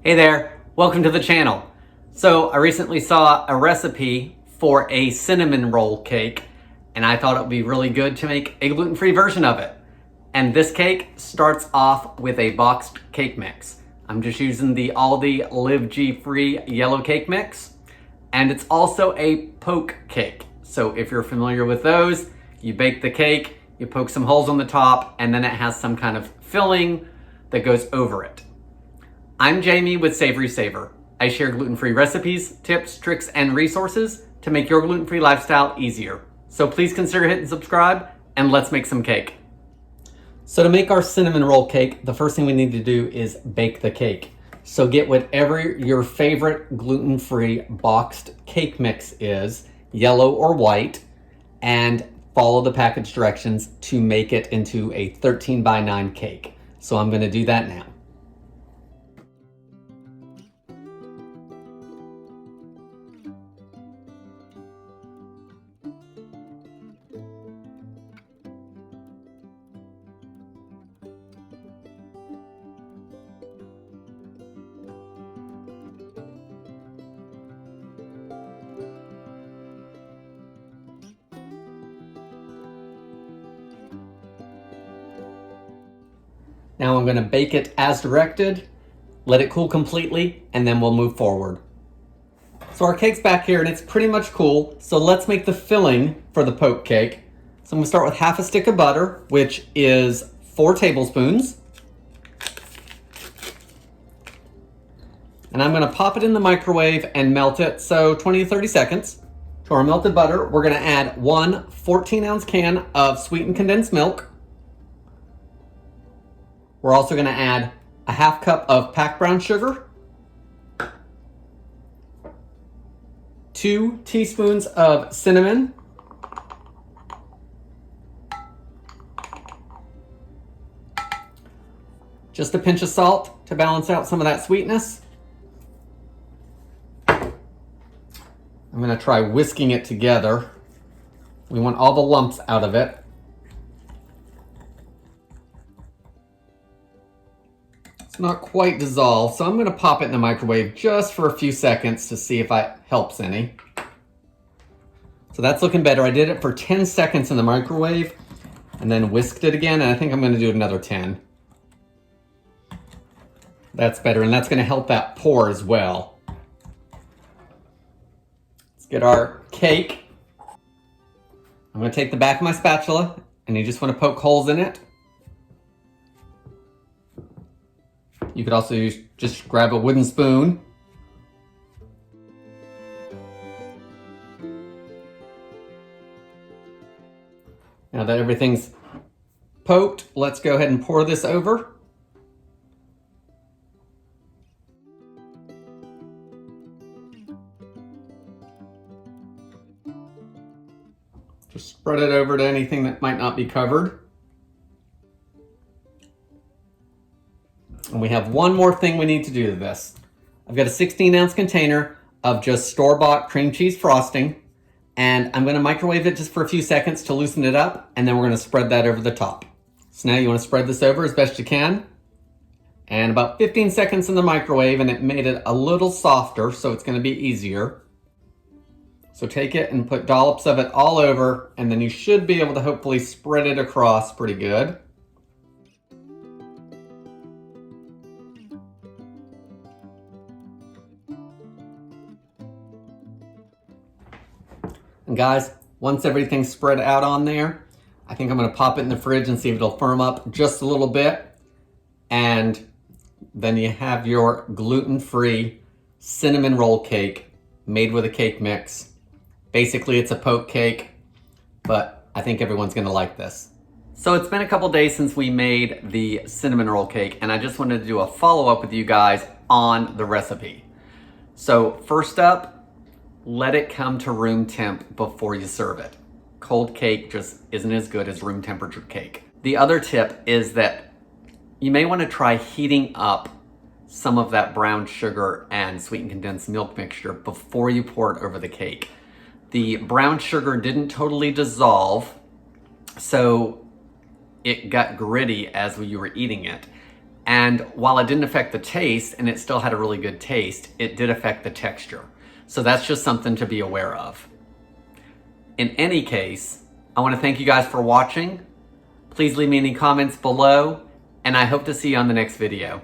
Hey there, welcome to the channel. So I recently saw a recipe for a cinnamon roll cake, and I thought it would be really good to make a gluten-free version of it. And this cake starts off with a boxed cake mix. I'm just using the Aldi Live G-Free yellow cake mix, and it's also a poke cake. So if you're familiar with those, you bake the cake, you poke some holes on the top, and then it has some kind of filling that goes over it. I'm Jamie with SavorySaver. I share gluten-free recipes, tips, tricks, and resources to make your gluten-free lifestyle easier. So please consider hitting subscribe, and let's make some cake. So to make our cinnamon roll cake, the first thing we need to do is bake the cake. So get whatever your favorite gluten-free boxed cake mix is, yellow or white, and follow the package directions to make it into a 13 by 9 cake. So I'm gonna do that now. Now I'm going to bake it as directed, let it cool completely, and then we'll move forward. So our cake's back here and it's pretty much cool. So let's make the filling for the poke cake. So I'm going to start with half a stick of butter, which is 4 tablespoons. And I'm going to pop it in the microwave and melt it, so 20 to 30 seconds. To our melted butter, we're going to add 1 14-ounce can of sweetened condensed milk. We're also going to add a half cup of packed brown sugar, 2 teaspoons of cinnamon, just a pinch of salt to balance out some of that sweetness. I'm going to try whisking it together. We want all the lumps out of it. It's not quite dissolved, so I'm going to pop it in the microwave just for a few seconds to see if it helps any. So that's looking better. I did it for 10 seconds in the microwave and then whisked it again, and I think I'm going to do another 10. That's better, and that's going to help that pour as well. Let's get our cake. I'm going to take the back of my spatula, and you just want to poke holes in it. You could also just grab a wooden spoon. Now that everything's poked, let's go ahead and pour this over. Just spread it over to anything that might not be covered. And we have one more thing we need to do to this. I've got a 16-ounce container of just store-bought cream cheese frosting, and I'm going to microwave it just for a few seconds to loosen it up, and then we're going to spread that over the top. So now you want to spread this over as best you can. And about 15 seconds in the microwave, and it made it a little softer, so it's going to be easier. So take it and put dollops of it all over, and then you should be able to hopefully spread it across pretty good. And guys, once everything's spread out on there, I think I'm going to pop it in the fridge and see if it'll firm up just a little bit. And then you have your gluten-free cinnamon roll cake made with a cake mix. Basically, it's a poke cake, but I think everyone's going to like this. So it's been a couple days since we made the cinnamon roll cake, and I just wanted to do a follow-up with you guys on the recipe. So first up, let it come to room temp before you serve it. Cold cake just isn't as good as room temperature cake. The other tip is that you may want to try heating up some of that brown sugar and sweetened condensed milk mixture before you pour it over the cake. The brown sugar didn't totally dissolve, so it got gritty as you were eating it. And while it didn't affect the taste, and it still had a really good taste, it did affect the texture. So that's just something to be aware of. In any case, I want to thank you guys for watching. Please leave me any comments below, and I hope to see you on the next video.